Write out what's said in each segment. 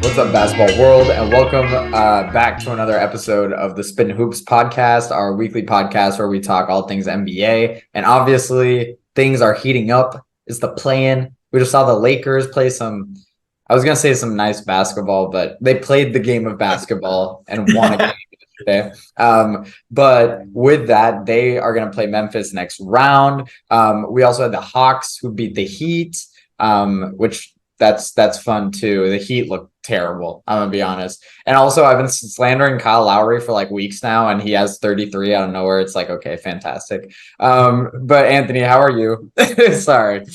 What's up, basketball world, and welcome back to another episode of the Spittin Hoops podcast, our weekly podcast where we talk all things NBA. And obviously, things are heating up. It's the play-in. We just saw the Lakers play I was going to say some nice basketball, but they played the game of basketball and won a game yesterday. But with that, they are going to play Memphis next round. We also had the Hawks who beat the Heat, which that's fun too. The Heat look terrible, I'm gonna be honest. And also I've been slandering Kyle Lowry for like weeks now, and he has 33 out of nowhere. It's like, okay, fantastic. But Anthony, how are you? Sorry.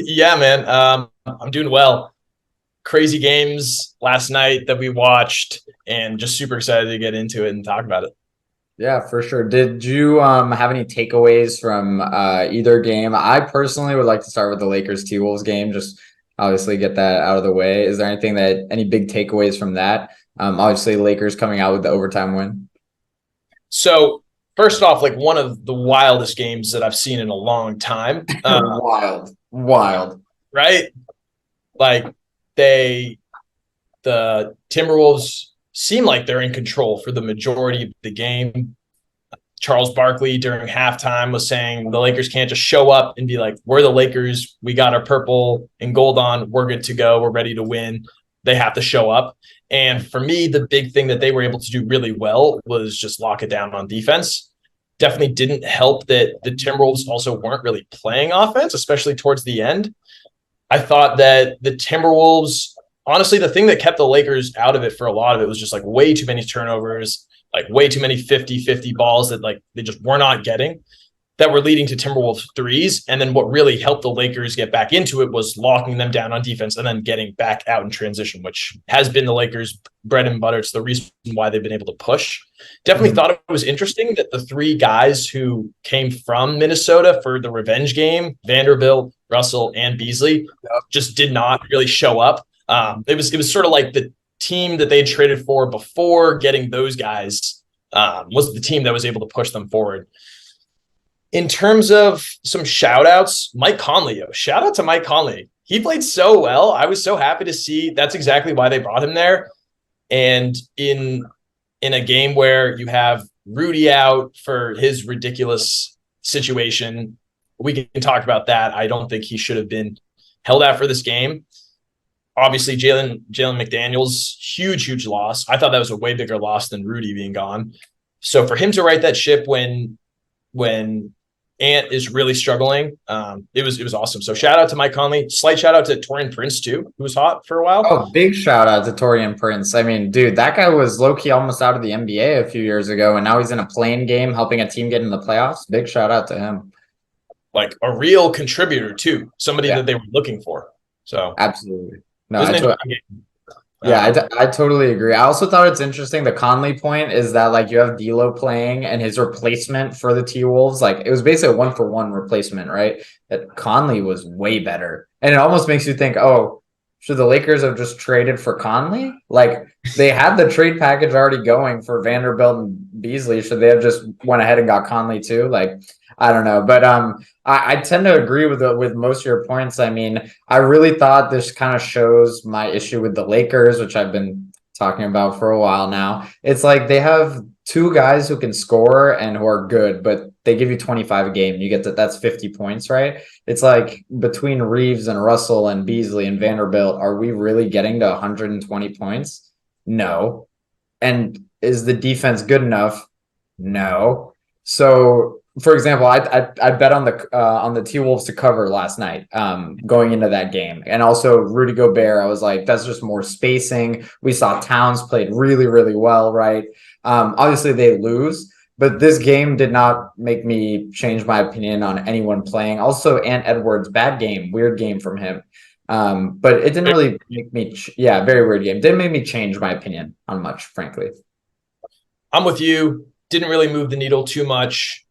Yeah, man. I'm doing well. Crazy games last night that we watched, and just super excited to get into it and talk about it. Yeah, for sure. Did you have any takeaways from either game? I personally would like to start with the Lakers T-Wolves game, just obviously get that out of the way. Is there any big takeaways from that? Obviously Lakers coming out with the overtime win. So first off, like one of the wildest games that I've seen in a long time. Wild. Right? Like the Timberwolves seem like they're in control for the majority of the game. Charles Barkley during halftime was saying the Lakers can't just show up and be like, we're the Lakers. We got our purple and gold on. We're good to go. We're ready to win. They have to show up. And for me, the big thing that they were able to do really well was just lock it down on defense. Definitely didn't help that the Timberwolves also weren't really playing offense, especially towards the end. I thought that the Timberwolves, honestly, the thing that kept the Lakers out of it for a lot of it was just like way too many turnovers, like way too many 50-50 balls that like they just were not getting that were leading to Timberwolves threes. And then what really helped the Lakers get back into it was locking them down on defense and then getting back out in transition, which has been the Lakers' bread and butter. It's the reason why they've been able to push. Definitely thought it was interesting that the three guys who came from Minnesota for the revenge game, Vanderbilt, Russell, and Beasley, just did not really show up. It was sort of like the team that they traded for before getting those guys was the team that was able to push them forward. In terms of some shout outs, Mike Conley, shout out to Mike Conley. He played so well. I was so happy to see. That's exactly why they brought him there. And in a game where you have Rudy out for his ridiculous situation, we can talk about that. I don't think he should have been held out for this game. Obviously, Jalen McDaniels, huge loss. I thought that was a way bigger loss than Rudy being gone. So for him to right that ship when Ant is really struggling, it was awesome. So shout out to Mike Conley. Slight shout out to Taurean Prince too, who was hot for a while. Oh, big shout out to Taurean Prince. I mean, dude, that guy was low-key almost out of the NBA a few years ago, and now he's in a playing game helping a team get in the playoffs. Big shout out to him. Like a real contributor too, somebody that they were looking for. So absolutely. No, I totally agree. I also thought it's interesting. The Conley point is that like you have D'Lo playing and his replacement for the T-Wolves, like it was basically a 1-for-1 replacement, right? That Conley was way better. And it almost makes you think, oh, should the Lakers have just traded for Conley? Like they had the trade package already going for Vanderbilt and Beasley. Should they have just went ahead and got Conley too? Like, I don't know. But I tend to agree with most of your points. I mean, I really thought this kind of shows my issue with the Lakers, which I've been talking about for a while now. It's like they have two guys who can score and who are good, but they give you 25 a game. You get that's 50 points, right? It's like between Reeves and Russell and Beasley and Vanderbilt, are we really getting to 120 points? No. And is the defense good enough? No. So, for example, I bet on the T-Wolves to cover last night, going into that game, and also Rudy Gobert. I was like, that's just more spacing. We saw Towns played really well, right? Obviously they lose, but this game did not make me change my opinion on anyone playing. Also, Ant Edwards, bad game, weird game from him. But it didn't really make me, very weird game. Didn't make me change my opinion on much, frankly. I'm with you. Didn't really move the needle too much.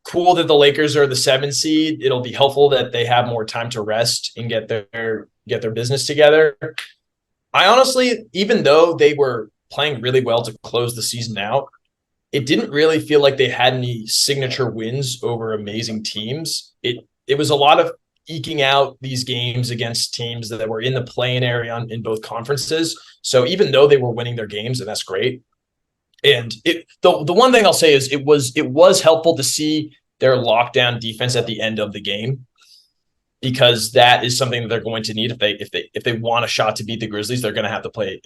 Cool that the Lakers are the 7 seed. It'll be helpful that they have more time to rest and get their business together. I honestly, even though they were playing really well to close the season out, it didn't really feel like they had any signature wins over amazing teams. It was a lot of eking out these games against teams that were in the play-in area in both conferences. So even though they were winning their games, and that's great. And the one thing I'll say is it was helpful to see their lockdown defense at the end of the game, because that is something that they're going to need if they want a shot to beat the Grizzlies. They're going to have to play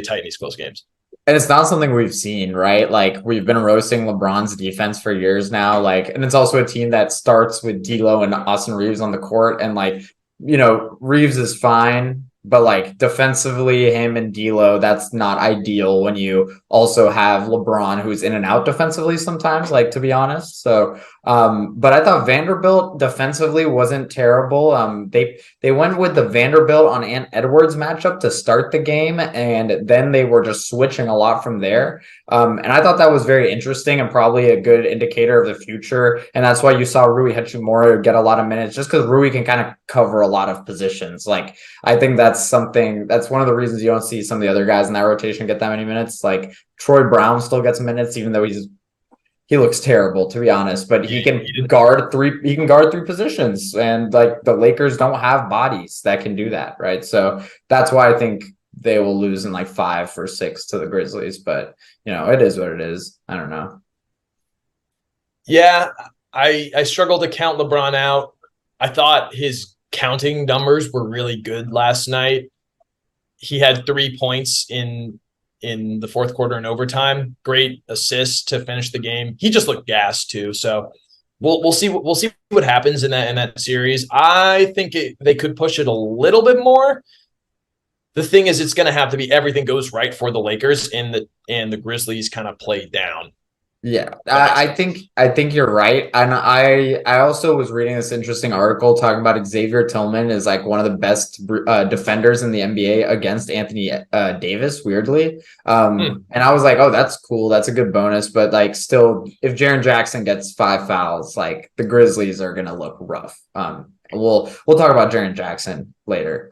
tight in these close games. And it's not something we've seen, right? Like, we've been roasting LeBron's defense for years now. Like, and it's also a team that starts with D'Lo and Austin Reeves on the court. And like, Reeves is fine, but like defensively, him and D'Lo, that's not ideal when you also have LeBron, who's in and out defensively sometimes, like, to be honest. So, but I thought Vanderbilt defensively wasn't terrible. They went with the Vanderbilt on Ant Edwards matchup to start the game, and then they were just switching a lot from there. And I thought that was very interesting and probably a good indicator of the future. And that's why you saw Rui Hachimura get a lot of minutes, just because Rui can kind of cover a lot of positions. Like, I think that's one of the reasons you don't see some of the other guys in that rotation get that many minutes. Like, Troy Brown still gets minutes, even though he looks terrible, to be honest, but he can guard three positions, and like the Lakers don't have bodies that can do that, right? So that's why I think they will lose in like 5 or 6 to the Grizzlies, but it is what it is. I don't know. Yeah, I struggled to count LeBron out. I thought his counting numbers were really good last night. He had 3 points in the fourth quarter and overtime. Great assist to finish the game. He just looked gassed too. So we'll see what happens in that series. I think they could push it a little bit more. The thing is, it's going to have to be everything goes right for the Lakers, and the Grizzlies kind of play down. Yeah, I think you're right. And I also was reading this interesting article talking about Xavier Tillman is like one of the best defenders in the NBA against Anthony Davis, weirdly. And I was like, oh, that's cool. That's a good bonus. But like, still, if Jaren Jackson gets 5 fouls, like, the Grizzlies are going to look rough. We'll talk about Jaren Jackson later.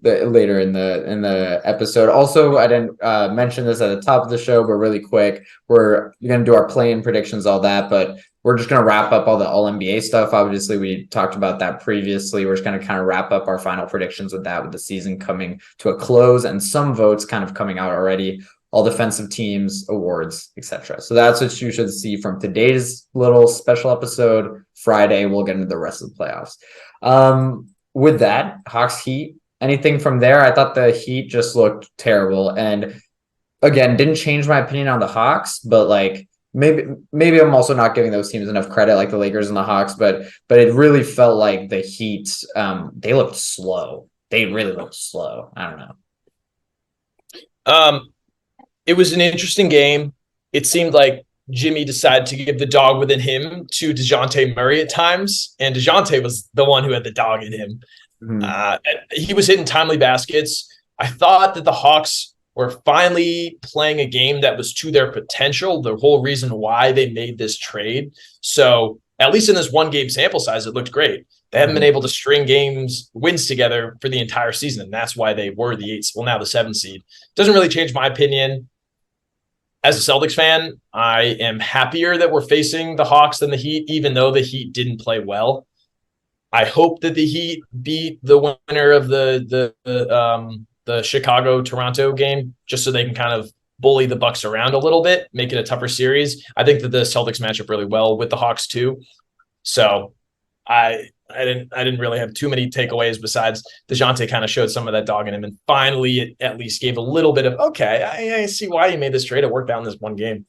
Later in the episode. Also, I didn't mention this at the top of the show, but really quick, we're going to do our play-in predictions, all that, but we're just going to wrap up all the All-NBA stuff. Obviously, we talked about that previously. We're just going to kind of wrap up our final predictions with that, with the season coming to a close and some votes kind of coming out already. All defensive teams, awards, etc. So that's what you should see from today's little special episode. Friday, we'll get into the rest of the playoffs. With that, Hawks Heat, anything from there? I thought the Heat just looked terrible. And again, didn't change my opinion on the Hawks, but like, maybe I'm also not giving those teams enough credit, like the Lakers and the Hawks, but it really felt like the Heat, they looked slow. They really looked slow. I don't know. It was an interesting game. It seemed like Jimmy decided to give the dog within him to DeJounte Murray at times, and DeJounte was the one who had the dog in him. He was hitting timely baskets. I thought that the Hawks were finally playing a game that was to their potential, the whole reason why they made this trade. So at least in this one game sample size, it looked great. They haven't been able to string wins together for the entire season, and that's why they were now the 7th seed. Doesn't really change my opinion. As a Celtics fan, I am happier that we're facing the Hawks than the Heat, even though the Heat didn't play well. I hope that the Heat beat the winner of the Chicago-Toronto game, just so they can kind of bully the Bucks around a little bit, make it a tougher series. I think that the Celtics match up really well with the Hawks too. So I didn't really have too many takeaways besides DeJounte kind of showed some of that dog in him, and finally it at least gave a little bit of, okay, I see why you made this trade. It worked out in this one game.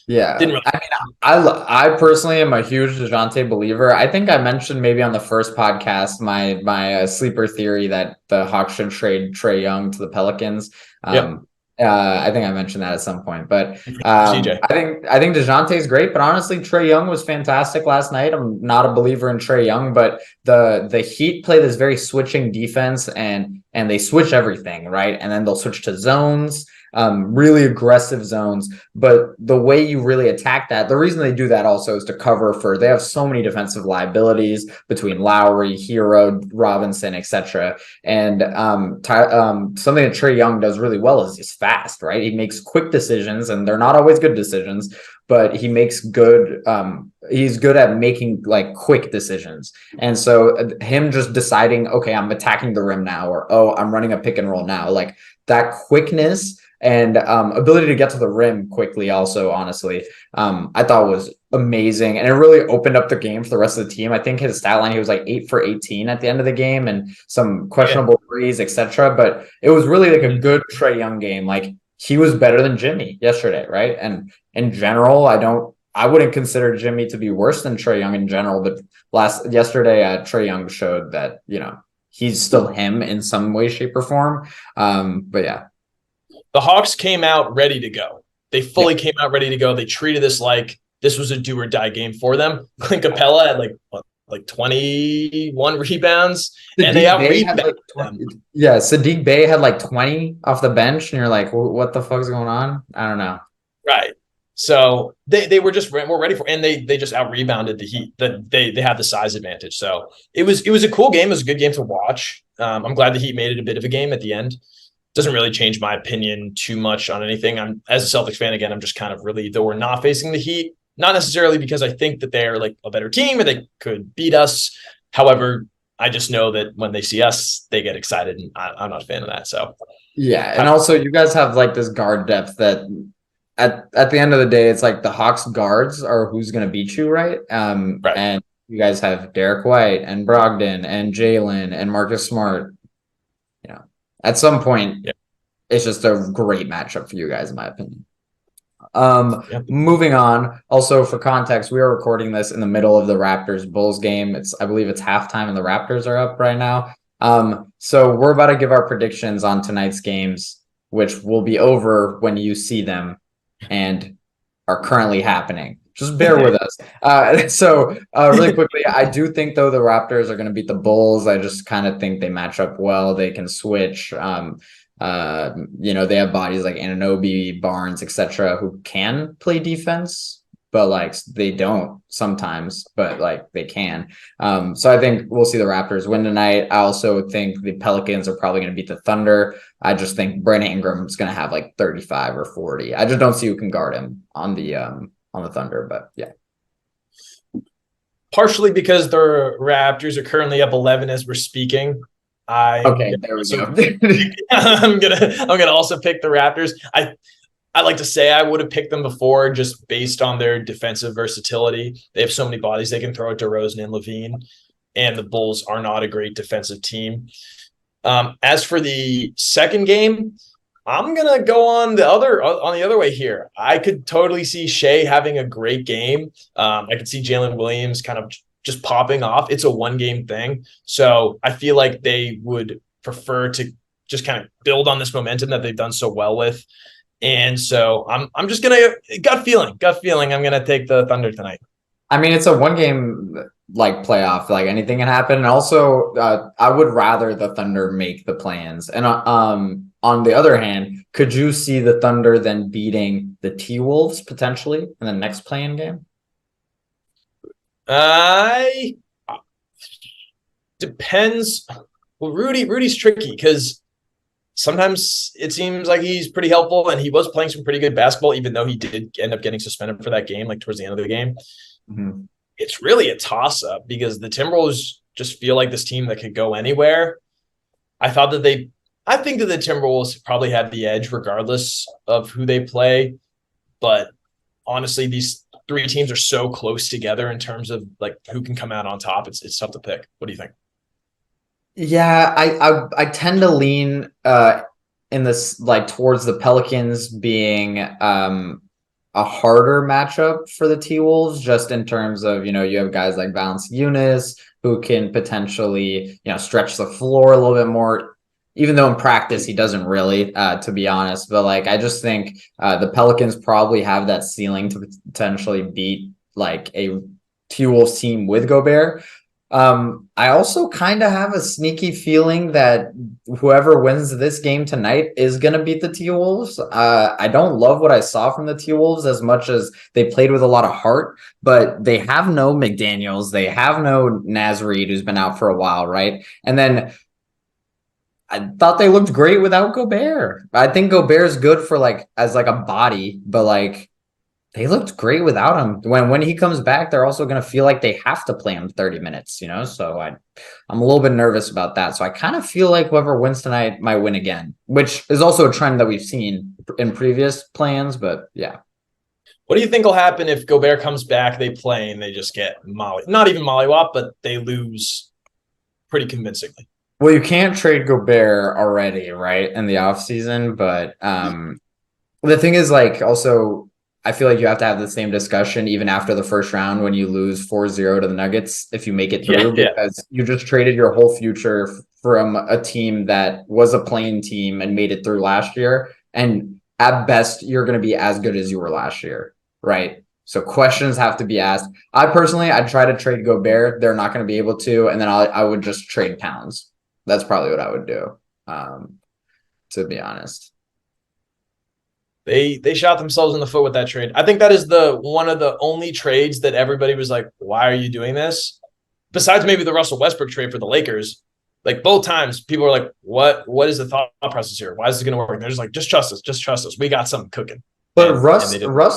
Yeah. Didn't really. I mean, I personally am a huge DeJounte believer. I think I mentioned maybe on the first podcast my sleeper theory that the Hawks should trade Trae Young to the Pelicans. I think I mentioned that at some point, but I think DeJounte is great, but honestly, Trae Young was fantastic last night. I'm not a believer in Trae Young, but the Heat play this very switching defense, and they switch everything, right? And then they'll switch to zones, really aggressive zones. But the way you really attack that, the reason they do that also is to cover they have so many defensive liabilities between Lowry, Hero, Robinson, etc. And something that Trae Young does really well is he's fast, right? He makes quick decisions, and they're not always good decisions, but he makes good. He's good at making like quick decisions. And so him just deciding, okay, I'm attacking the rim now, or oh, I'm running a pick and roll now, like that quickness and ability to get to the rim quickly also, honestly, I thought was amazing. And it really opened up the game for the rest of the team. I think his stat line, he was like 8 for 18 at the end of the game and some questionable threes, etc. But it was really like a good Trae Young game. Like he was better than Jimmy yesterday, right? And in general, I wouldn't consider Jimmy to be worse than Trae Young in general, but yesterday, Trae Young showed that, he's still him in some way, shape, or form. But yeah. The Hawks came out ready to go. They fully came out ready to go. They treated this like this was a do or die game for them. Clint Capella had like 21 rebounds, and they out-rebounded them. Yeah, Sadiq Bey had like 20 off the bench, and you're like, what the fuck's going on? I don't know. Right. So they were just more ready for, and they just out-rebounded the Heat. That they had the size advantage. So it was a cool game. It was a good game to watch. I'm glad the Heat made it a bit of a game at the end. Doesn't really change my opinion too much on anything. I'm, as a Celtics fan, again, I'm just kind of relieved that we're not facing the Heat. Not necessarily because I think that they're like a better team or they could beat us. However, I just know that when they see us, they get excited, and I'm not a fan of that. So yeah, and also you guys have like this guard depth that at the end of the day, it's like the Hawks guards are who's going to beat you, right? right. And you guys have Derek White and Brogdon and Jalen and Marcus Smart. At some point, it's just a great matchup for you guys, in my opinion. Moving on. Also, for context, we are recording this in the middle of the Raptors Bulls game. I believe it's halftime, and the Raptors are up right now. So we're about to give our predictions on tonight's games, which will be over when you see them and are currently happening. Just bear with us. So really quickly, I do think, though, the Raptors are going to beat the Bulls. I just kind of think they match up well. They can switch. They have bodies like Anunoby, Barnes, etc., who can play defense, but like they don't sometimes, but like they can. So I think we'll see the Raptors win tonight. I also think the Pelicans are probably going to beat the Thunder. I just think Brandon Ingram's going to have like 35 or 40. I just don't see who can guard him on the Thunder, but yeah. Partially because the Raptors are currently up 11 as we're speaking. Okay, there we go. I'm gonna also pick the Raptors. I like to say I would have picked them before just based on their defensive versatility. They have so many bodies they can throw at DeRozan and Levine, and the Bulls are not a great defensive team. As for the second game, I'm gonna go on the other way here. I could totally see Shea having a great game. I could see Jalen Williams kind of just popping off. It's a one-game thing, so I feel like they would prefer to just kind of build on this momentum that they've done so well with. And so I'm just gonna gut feeling. I'm gonna take the Thunder tonight. I mean, it's a one-game like playoff, like anything can happen. And also, I would rather the Thunder make the plans. And on the other hand, could you see the Thunder then beating the T-Wolves potentially in the next play-in game? Depends. Well, Rudy's tricky because sometimes it seems like he's pretty helpful, and he was playing some pretty good basketball, even though he did end up getting suspended for that game, like towards the end of the game. Mm-hmm. It's really a toss-up because the Timberwolves just feel like this team that could go anywhere. I think that the Timberwolves probably have the edge regardless of who they play. But honestly, these three teams are so close together in terms of like who can come out on top. It's tough to pick. What do you think? Yeah, I tend to lean in this like towards the Pelicans being a harder matchup for the T-Wolves, just in terms of, you have guys like Valanciunas who can potentially, stretch the floor a little bit more, even though in practice he doesn't really, to be honest. But like, I just think the Pelicans probably have that ceiling to potentially beat like a T-Wolves team with Gobert. I also kind of have a sneaky feeling that whoever wins this game tonight is going to beat the T-Wolves. I don't love what I saw from the T-Wolves as much as they played with a lot of heart, but they have no McDaniels. They have no Naz Reid, who's been out for a while, right? And then I thought they looked great without Gobert. I think Gobert is good for like as like a body, but like they looked great without him. When he comes back, they're also going to feel like they have to play him 30 minutes, So I'm a little bit nervous about that. So I kind of feel like whoever wins tonight might win again, which is also a trend that we've seen in previous plans. But yeah. What do you think will happen if Gobert comes back, they play, and they just get not even mollywop, but they lose pretty convincingly? Well, you can't trade Gobert already, right, in the offseason. But the thing is, like, also, I feel like you have to have the same discussion even after the first round when you lose 4-0 to the Nuggets if you make it through, because you just traded your whole future from a team that was a playing team and made it through last year. And at best, you're going to be as good as you were last year, right? So questions have to be asked. I'd try to trade Gobert. They're not going to be able to. And then I would just trade Towns. That's probably what I would do, to be honest. They shot themselves in the foot with that trade. I think that is one of the only trades that everybody was like, why are you doing this? Besides maybe the Russell Westbrook trade for the Lakers, like both times people are like, what is the thought process here? Why is this going to work? And they're just like, just trust us. We got something cooking. But Russ,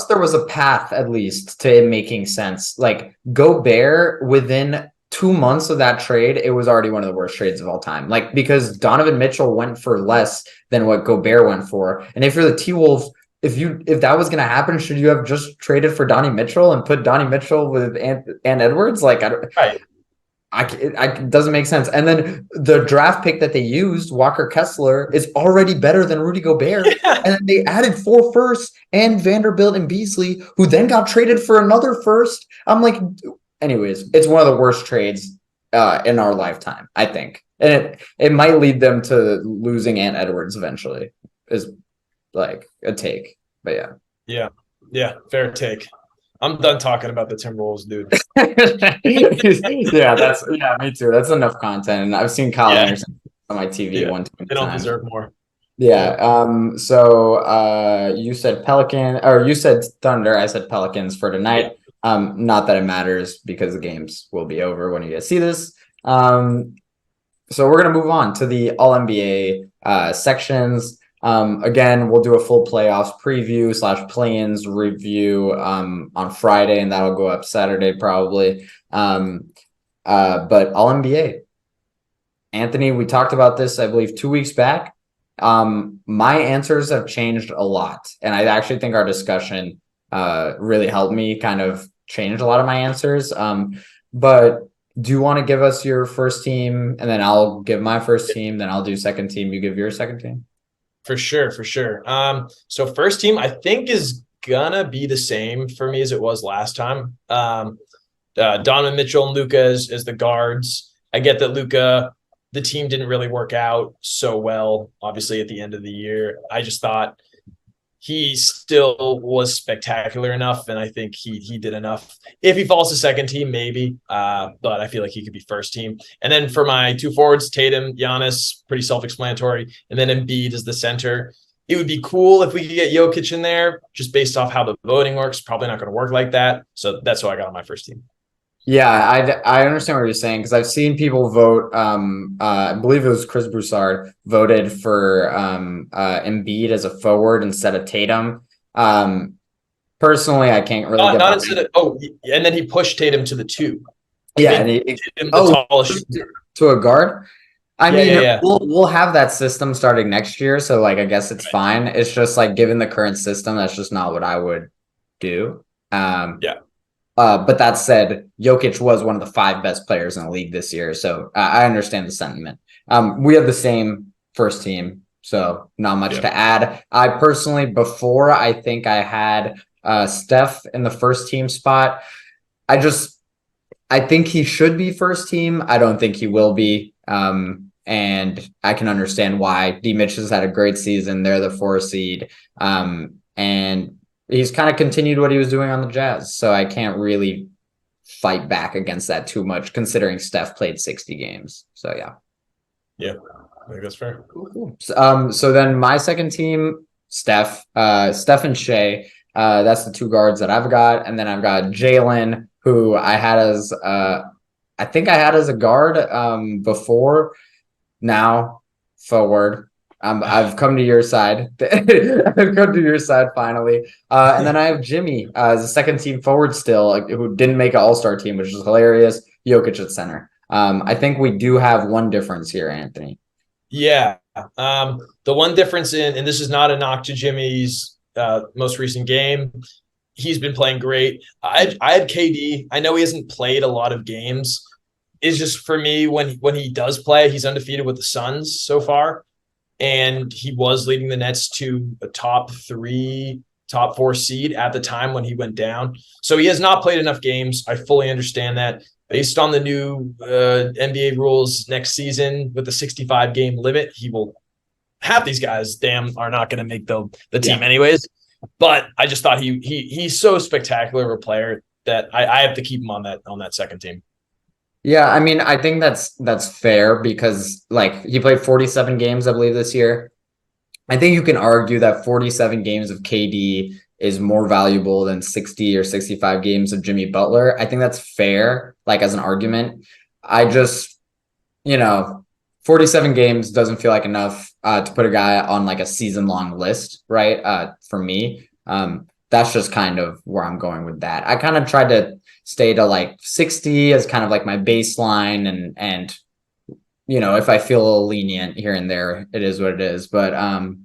there was a path at least to it making sense. Like Gobert, within 2 months of that trade, it was already one of the worst trades of all time. Like, because Donovan Mitchell went for less than what Gobert went for. And if you're the T-Wolves, if that was going to happen, should you have just traded for Donnie Mitchell and put Donnie Mitchell with Ant Edwards? Like, it doesn't make sense. And then the draft pick that they used, Walker Kessler, is already better than Rudy Gobert. Yeah. And then they added 4 firsts and Vanderbilt and Beasley, who then got traded for another first. I'm like, anyways, it's one of the worst trades in our lifetime, I think. And it might lead them to losing Ant Edwards eventually, is like a take. But yeah. Yeah, fair take. I'm done talking about the Timberwolves, dude. Yeah, me too. That's enough content. And I've seen Kyle Anderson on my TV one time. They don't deserve more. Yeah. So you said Pelican, or you said Thunder. I said Pelicans for tonight. Not that it matters because the games will be over when you guys see this. So we're gonna move on to the All NBA sections. Again, we'll do a full playoffs preview / play-ins review on Friday, and that'll go up Saturday probably. But All NBA. Anthony, we talked about this, I believe, 2 weeks back. My answers have changed a lot, and I actually think our discussion really helped me kind of change a lot of my answers. But do you want to give us your first team, and then I'll give my first team, then I'll do second team, you give your second team? For sure. So first team, I think, is gonna be the same for me as it was last time. Donovan Mitchell and Luka as the guards. I get that Luka, the team didn't really work out so well, obviously, at the end of the year. I just thought he still was spectacular enough, and I think he did enough. If he falls to second team, maybe, but I feel like he could be first team. And then for my 2 forwards, Tatum, Giannis, pretty self-explanatory, and then Embiid is the center. It would be cool if we could get Jokic in there, just based off how the voting works. Probably not going to work like that, so that's who I got on my first team. Yeah, I understand what you're saying, because I've seen people vote. I believe it was Chris Broussard voted for Embiid as a forward instead of Tatum. Personally, I can't really get not instead of and then he pushed Tatum to the 2. Yeah, and to a guard. I mean, we'll have that system starting next year, so like I guess it's fine. It's just like, given the current system, that's just not what I would do. But that said, Jokic was one of the 5 best players in the league this year, so I understand the sentiment. We have the same first team, so not much to add. I personally, before, I think I had Steph in the first team spot. I think he should be first team. I don't think he will be. And I can understand why. D. Mitch has had a great season. They're the 4 seed. And he's kind of continued what he was doing on the Jazz. So I can't really fight back against that too much, considering Steph played 60 games. So yeah. Yeah, I think that's fair. Cool. So then my second team, Steph and Shea. That's the 2 guards that I've got. And then I've got Jalen, who I had as a guard before, now forward. I've come to your side. I've come to your side finally. And then I have Jimmy as a second team forward still, who didn't make an all-star team, which is hilarious. Jokic at center. I think we do have one difference here, Anthony. Yeah. The one difference and this is not a knock to Jimmy's most recent game. He's been playing great. I had KD. I know he hasn't played a lot of games. It's just for me, when he does play, he's undefeated with the Suns so far. And he was leading the Nets to a top 4 seed at the time when he went down. So he has not played enough games. I fully understand that. Based on the new NBA rules next season with the 65 game limit, half these guys are not going to make the team anyways. But I just thought he's so spectacular of a player that I have to keep him on that second team. Yeah, I mean, I think that's fair because like he played 47 games, I believe, this year. I think you can argue that 47 games of KD is more valuable than 60 or 65 games of Jimmy Butler. I think that's fair, like as an argument. I just, 47 games doesn't feel like enough to put a guy on like a season-long list, right? For me. That's just kind of where I'm going with that. I kind of tried to stay to like 60 as kind of like my baseline and if I feel a little lenient here and there, it is what it is. But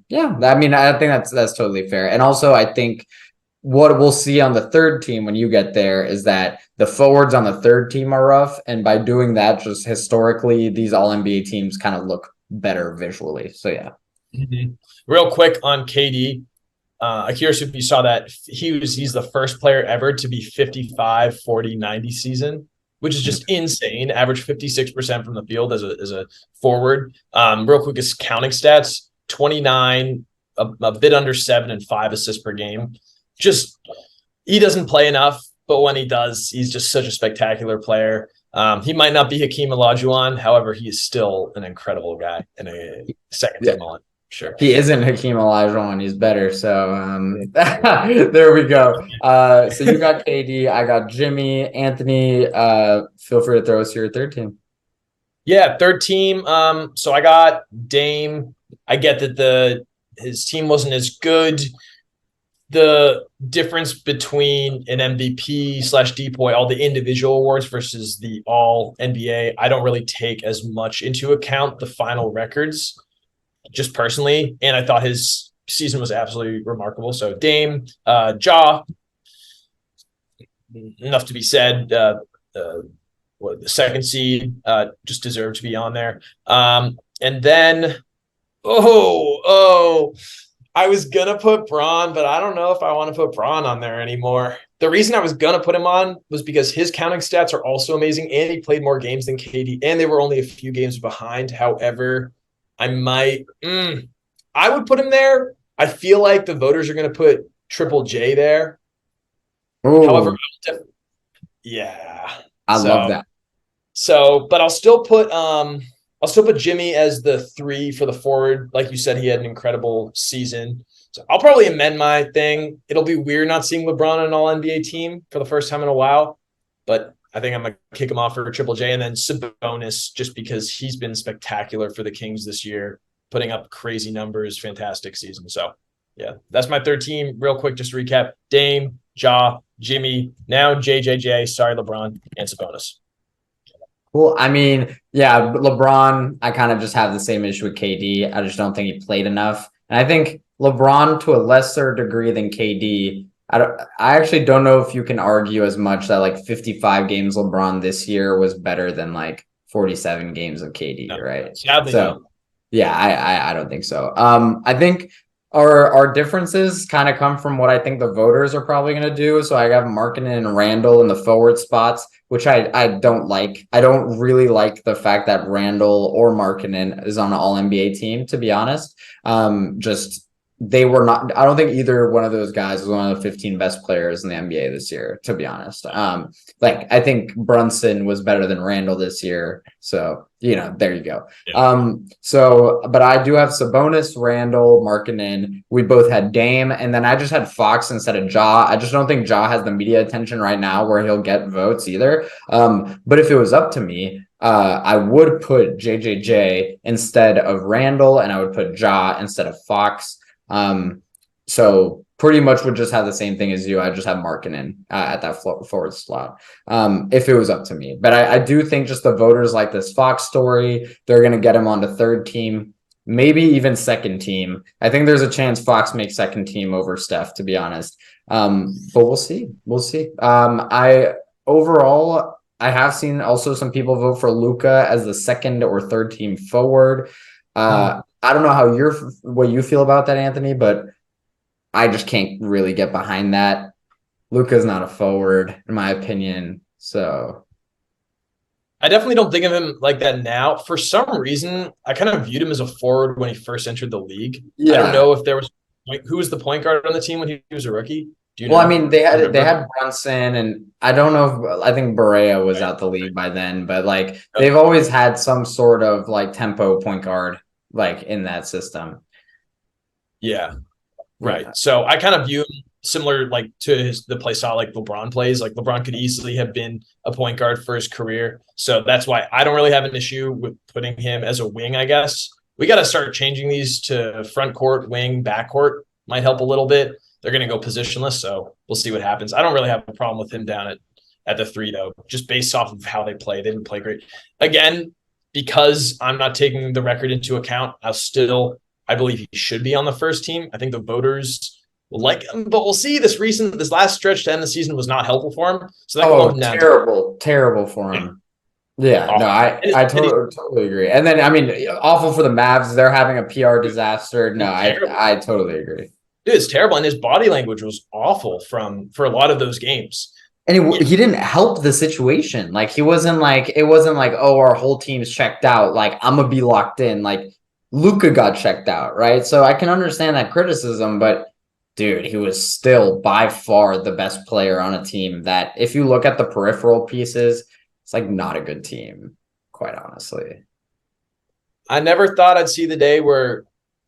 yeah, I mean, I think that's totally fair. And also I think what we'll see on the third team when you get there is that the forwards on the third team are rough. And by doing that, just historically, these all NBA teams kind of look better visually. So yeah. Mm-hmm. Real quick on KD. I'm curious if you saw that he's the first player ever to be 55, 40, 90 season, which is just insane. Average 56% from the field as a forward. Real quick, his counting stats: 29, a bit under 7, and 5 assists per game. Just he doesn't play enough, but when he does, he's just such a spectacular player. He might not be Hakeem Olajuwon, however, he is still an incredible guy and a second team on. Sure. He isn't Hakeem Olajuwon. He's better. So there we go. So you got KD. I got Jimmy. Anthony, feel free to throw us your third team. Yeah, third team. So I got Dame. I get that his team wasn't as good. The difference between an MVP / DPOY, all the individual awards versus the all NBA, I don't really take as much into account the final records. Just personally, and I thought his season was absolutely remarkable. So Dame, Ja, enough to be said. The second seed just deserved to be on there. And then, I was gonna put Braun, but I don't know if I want to put Braun on there anymore. The reason I was gonna put him on was because his counting stats are also amazing, and he played more games than KD, and they were only a few games behind. However, I would put him there. I feel like the voters are going to put Triple J there. Ooh. However, yeah. I love that. So, but I'll still put Jimmy as the 3 for the forward. Like you said, he had an incredible season. So I'll probably amend my thing. It'll be weird not seeing LeBron on an all-NBA team for the first time in a while, but I think I'm going to kick him off for Triple J, and then Sabonis just because he's been spectacular for the Kings this year, putting up crazy numbers, fantastic season. So, yeah, that's my third team. Real quick, just to recap: Dame, Ja, Jimmy, now JJJ, sorry, LeBron, and Sabonis. Cool. I mean, yeah, LeBron, I kind of just have the same issue with KD. I just don't think he played enough. And I think LeBron, to a lesser degree than KD, I actually don't know if you can argue as much that like 55 games LeBron this year was better than like 47 games of KD, right? Sadly, so no. Yeah, I don't think so. I think our differences kind of come from what I think the voters are probably going to do. So I have Markkanen and Randall in the forward spots, which I don't like. I don't really like the fact that Randall or Markkanen is on an all NBA team, to be honest. They were not. I don't think either one of those guys was one of the 15 best players in the NBA this year, to be honest. I think Brunson was better than Randall this year. So, there you go. Yeah. But I do have Sabonis, Randall, Markkanen. We both had Dame, and then I just had Fox instead of Ja. I just don't think Ja has the media attention right now where he'll get votes either. But if it was up to me, I would put JJJ instead of Randall, and I would put Ja instead of Fox. So pretty much would just have the same thing as you. I just have Markkanen at that forward slot if it was up to me. But I do think just the voters like this Fox story. They're going to get him on the third team, maybe even second team. I think there's a chance Fox makes second team over Steph, to be honest. But we'll see. We'll see. Overall, I have seen also some people vote for Luka as the second or third team forward. I don't know what you feel about that, Anthony, but I just can't really get behind that. Luka's not a forward, in my opinion. So I definitely don't think of him like that now. For some reason, I kind of viewed him as a forward when he first entered the league. yeah. I don't know if there was who was the point guard on the team when he was a rookie. Do you know? Well, I mean, they had Brunson, and I don't know if I think Barea was out the league by then, but like they've always had some sort of like tempo point guard like in that system. Yeah. Right. So I kind of view him similar like to the play style like LeBron plays. Like LeBron could easily have been a point guard for his career. So that's why I don't really have an issue with putting him as a wing, I guess. We got to start changing these to front court, wing, back court. Might help a little bit. They're going to go positionless, so we'll see what happens. I don't really have a problem with him down at the 3, though, just based off of how they play. They didn't play great. Again, because I'm not taking the record into account, I believe he should be on the first team. I think the voters will like him, but we'll see. This last stretch to end the season was not helpful for him. So that terrible for him. Yeah, no, I totally agree. And then I mean, awful for the Mavs. They're having a PR disaster. No, I totally agrrie. Dude, it's terrible, and his body language was awful for a lot of those games. And he didn't help the situation. Like it wasn't like, oh, our whole team's checked out. Like I'm gonna be locked in. Like Luka got checked out, right? So I can understand that criticism, but dude, he was still by far the best player on a team that, if you look at the peripheral pieces, it's like not a good team, quite honestly. I never thought I'd see the day where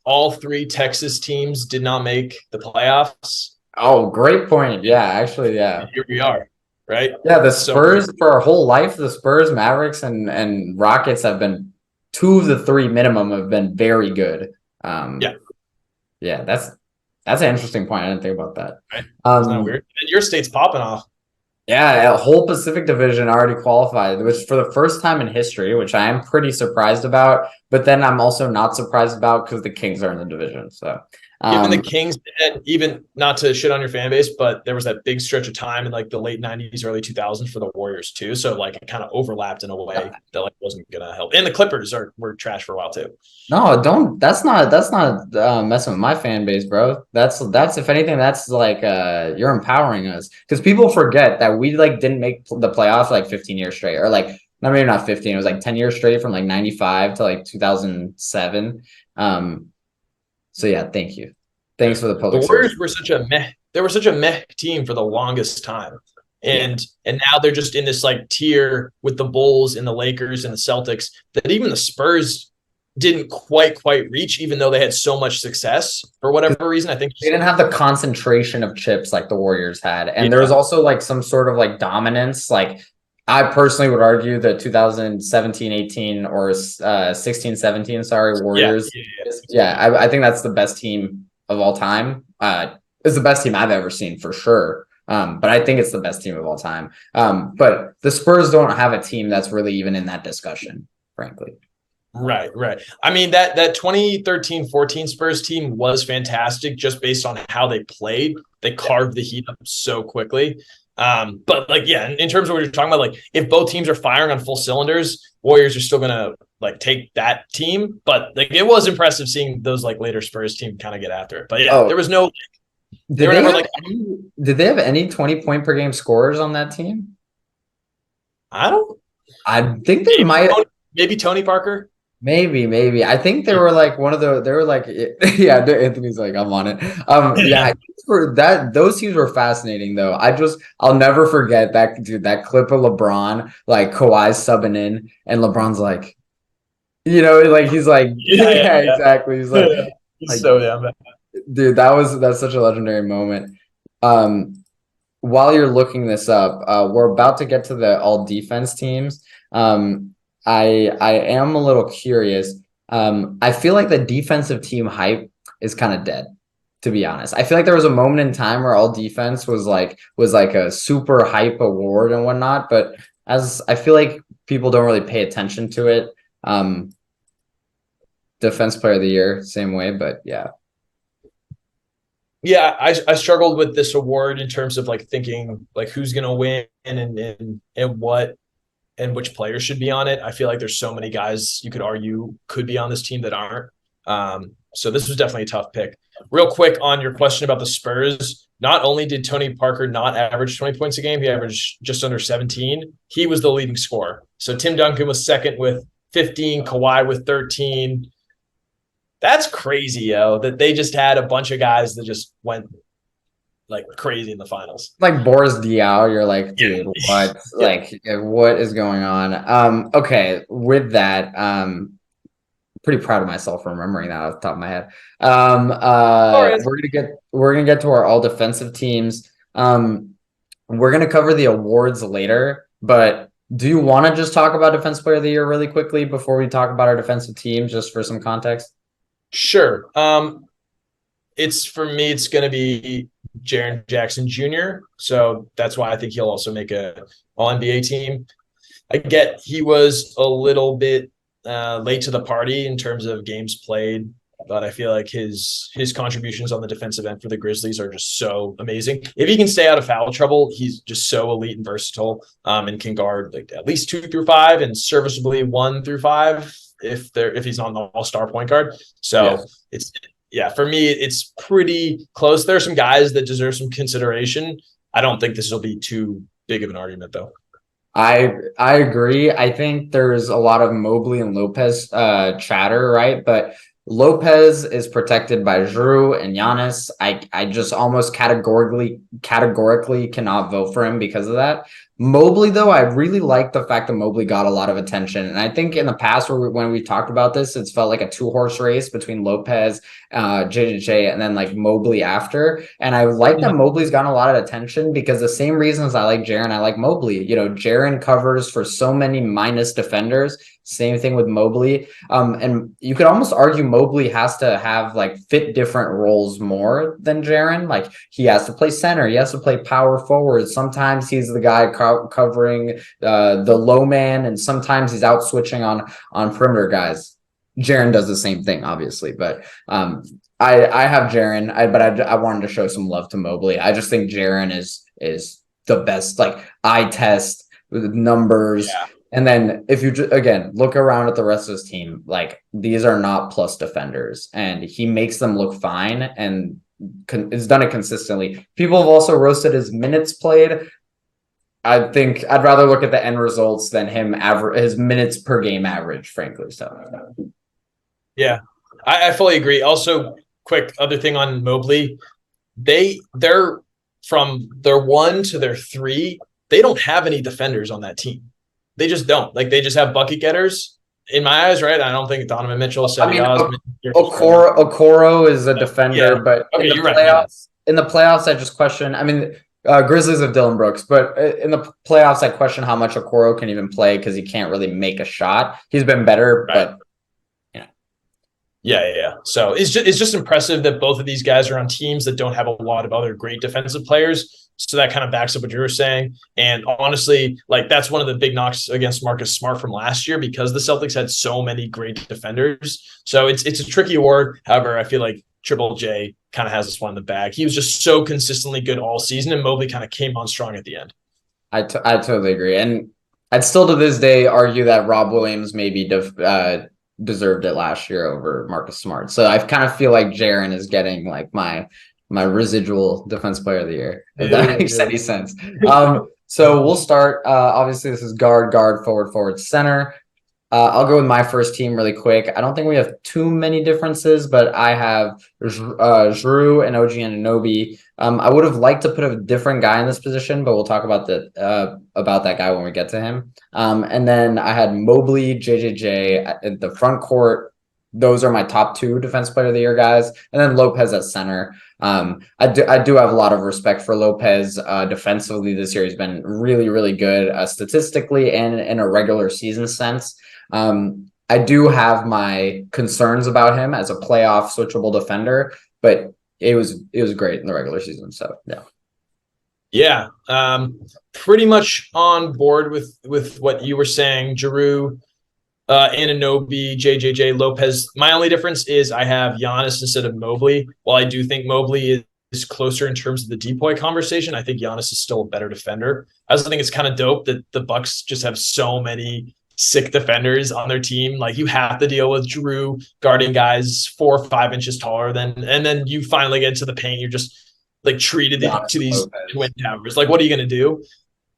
all 3 Texas teams did not make the playoffs. Oh, great point. Yeah, actually, yeah. Here we are, right? Yeah, the Spurs for our whole life, the Spurs, Mavericks, and Rockets have been 2 of the 3 minimum have been very good. Yeah, that's an interesting point. I didn't think about that. Right. Isn't that weird? And your state's popping off. Yeah, a whole Pacific Division already qualified, which for the first time in history, which I am pretty surprised about. But then I'm also not surprised about because the Kings are in the division. So even the Kings, and even not to shit on your fan base, but there was that big stretch of time in like the late 90s, early 2000s for the Warriors too. So like it kind of overlapped in a way that like wasn't gonna help. And the Clippers were trash for a while too. No, don't. That's not messing with my fan base, bro. That's if anything, that's like you're empowering us, because people forget that we like didn't make the playoffs like 15 years straight, or like maybe not 15. It was like 10 years straight from like 95 to like 2007. So yeah, thank you. Thanks for the public. The Warriors were such a meh. They were such a meh team for the longest time. And now they're just in this like tier with the Bulls and the Lakers and the Celtics that even the Spurs didn't quite reach, even though they had so much success for whatever reason. I think they didn't have the concentration of chips like the Warriors had. And there was also like some sort of like dominance. Like I personally would argue that 2017-18 or 16-17, Warriors. I think that's the best team of all time. It's the best team I've ever seen for sure. But I think it's the best team of all time. But the Spurs don't have a team that's really even in that discussion, frankly. Right. I mean, that 2013-14 Spurs team was fantastic just based on how they played. They carved the Heat up so quickly. But like, yeah, in terms of what you're talking about, like if both teams are firing on full cylinders, Warriors are still gonna like take that team. But like it was impressive seeing those like later Spurs team kind of get after it. But yeah, there was no. Did they have any 20-point per game scorers on that team? I think they might. Maybe Tony Parker. Maybe. I think they were like one of the. They were like, yeah. Anthony's like, I'm on it. Yeah. For that, those teams were fascinating though. I'll never forget that, dude. That clip of LeBron, like Kawhi subbing in, and LeBron's like, like he's like, exactly. He's like, he's so damn bad. Dude, that's such a legendary moment. While you're looking this up, we're about to get to the all defense teams. I am a little curious. I feel like the defensive team hype is kind of dead, to be honest. I feel like there was a moment in time where all defense was like a super hype award and whatnot, but as I feel like people don't really pay attention to it. Defense player of the year, same way, but yeah. Yeah, I struggled with this award in terms of like thinking like who's gonna win and what and which players should be on it. I feel like there's so many guys you could argue could be on this team that aren't. So this was definitely a tough pick. Real quick on your question about the Spurs, not only did Tony Parker not average 20 points a game, he averaged just under 17. He was the leading scorer. So Tim Duncan was second with 15, Kawhi with 13. That's crazy, yo, that they just had a bunch of guys that just went like crazy in the finals. Like Boris Diaw, you're like, dude, what? Yeah. Like, what is going on? Okay, with that, pretty proud of myself for remembering that off the top of my head. We're gonna get to our all defensive teams. We're gonna cover the awards later, but do you want to just talk about Defense Player of the Year really quickly before we talk about our defensive team, just for some context? Sure. It's for me, it's going to be Jaren Jackson Jr. So that's why I think he'll also make a All NBA team. I get he was a little bit late to the party in terms of games played, but I feel like his contributions on the defensive end for the Grizzlies are just so amazing. If he can stay out of foul trouble, he's just so elite and versatile, and can guard like at least 2 through 5 and serviceably 1 through 5 if he's not an all-star point guard. So it's for me, it's pretty close. There are some guys that deserve some consideration. I don't think this will be too big of an argument, though. I agree. I think there's a lot of Mobley and Lopez chatter, right? But Lopez is protected by Drew and Giannis. I just almost categorically cannot vote for him because of that. Mobley, though, I really like the fact that Mobley got a lot of attention. And I think in the past when we talked about this, it's felt like a 2-horse race between Lopez, JJJ, and then like Mobley after. And I like that Mobley's gotten a lot of attention because the same reasons I like Jaren, I like Mobley. You know, Jaren covers for so many minus defenders. Same thing with Mobley. And you could almost argue Mobley has to have like fit different roles more than Jaren. Like he has to play center. He has to play power forward. Sometimes he's the guy covering the low man, and sometimes he's out switching on perimeter guys. Jaren does the same thing, obviously, but I have Jaren, but I wanted to show some love to Mobley. I just think Jaren is the best, like eye test with numbers. Yeah. And then if you again look around at the rest of his team, like these are not plus defenders, and he makes them look fine and has done it consistently. People have also roasted his minutes played. I think I'd rather look at the end results than his minutes per game average, frankly. So yeah, I fully agree. Also, quick other thing on Mobley, they're from their 1 to their 3, they don't have any defenders on that team. They just don't. Like they just have bucket getters in my eyes, right? I don't think Donovan Mitchell, Seti Osman. Okoro is a defender, but okay, in the playoffs, I just question. I mean, Grizzlies have Dylan Brooks, but in the playoffs, I question how much Okoro can even play because he can't really make a shot. He's been better, but you know. Yeah. So it's just impressive that both of these guys are on teams that don't have a lot of other great defensive players. So that kind of backs up what you were saying. And honestly, like that's one of the big knocks against Marcus Smart from last year because the Celtics had so many great defenders. So it's a tricky award. However, I feel like Triple J kind of has this one in the bag. He was just so consistently good all season, and Mobley kind of came on strong at the end. I totally agree. And I'd still to this day argue that Rob Williams maybe deserved it last year over Marcus Smart. So I kind of feel like Jaren is getting like my residual defense player of the year, if that makes any sense. So we'll start. Obviously, this is guard, forward, center. I'll go with my first team really quick. I don't think we have too many differences, but I have Drew and OG Anunoby. I would have liked to put a different guy in this position, but we'll talk about that guy when we get to him. And then I had Mobley, JJJ at the front court. Those are my top 2 defense player of the year guys, and then Lopez at center. I do have a lot of respect for Lopez defensively this year. He's been really, really good statistically and in a regular season sense. I do have my concerns about him as a playoff switchable defender, but it was great in the regular season. So yeah. Yeah, pretty much on board with what you were saying, Giroux, Anunoby, JJJ, Lopez. My only difference is I have Giannis instead of Mobley. While I do think Mobley is closer in terms of the depoy conversation, I think Giannis is still a better defender. I also think it's kind of dope that the Bucks just have so many sick defenders on their team. Like you have to deal with Giroux guarding guys 4 or 5 inches taller than, and then you finally get into the paint. You're just like treated Giannis to these Lopez. twin towers. Like, what are you going to do?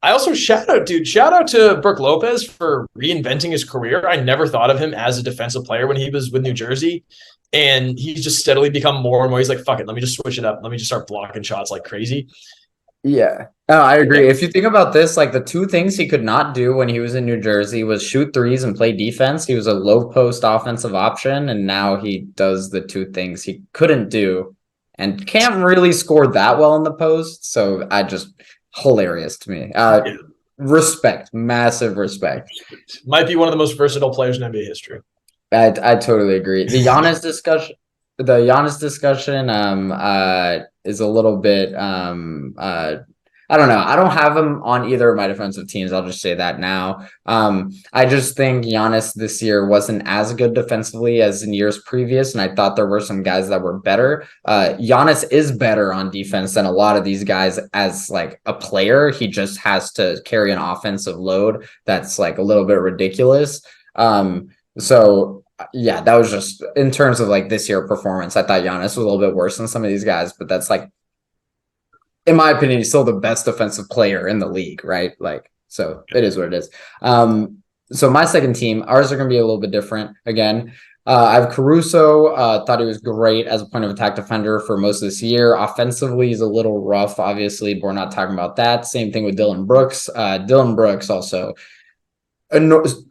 I also shout out to Brook Lopez for reinventing his career. I never thought of him as a defensive player when he was with New Jersey. And he's just steadily become more and more. He's like, fuck it, let me just switch it up. Let me just start blocking shots like crazy. Yeah. Oh, I agree. If you think about this, like the two things he could not do when he was in New Jersey was shoot threes and play defense. He was a low post offensive option, and now he does the two things he couldn't do and can't really score that well in the post. So hilarious to me. Respect, massive respect. Might be one of the most versatile players in NBA history. I totally agree. The Giannis discussion is a little bit I don't know. I don't have him on either of my defensive teams. I'll just say that now. I just think Giannis this year wasn't as good defensively as in years previous, and I thought there were some guys that were better. Giannis is better on defense than a lot of these guys as like a player. He just has to carry an offensive load that's like a little bit ridiculous. So yeah, that was just in terms of like this year performance. I thought Giannis was a little bit worse than some of these guys, but that's like, in my opinion, he's still the best defensive player in the league, right? Like, so it is what it is. So my second team, ours are going to be a little bit different again. I have Caruso. Thought he was great as a point of attack defender for most of this year. Offensively, he's a little rough, obviously, but we're not talking about that. Same thing with Dillon Brooks. Dillon Brooks also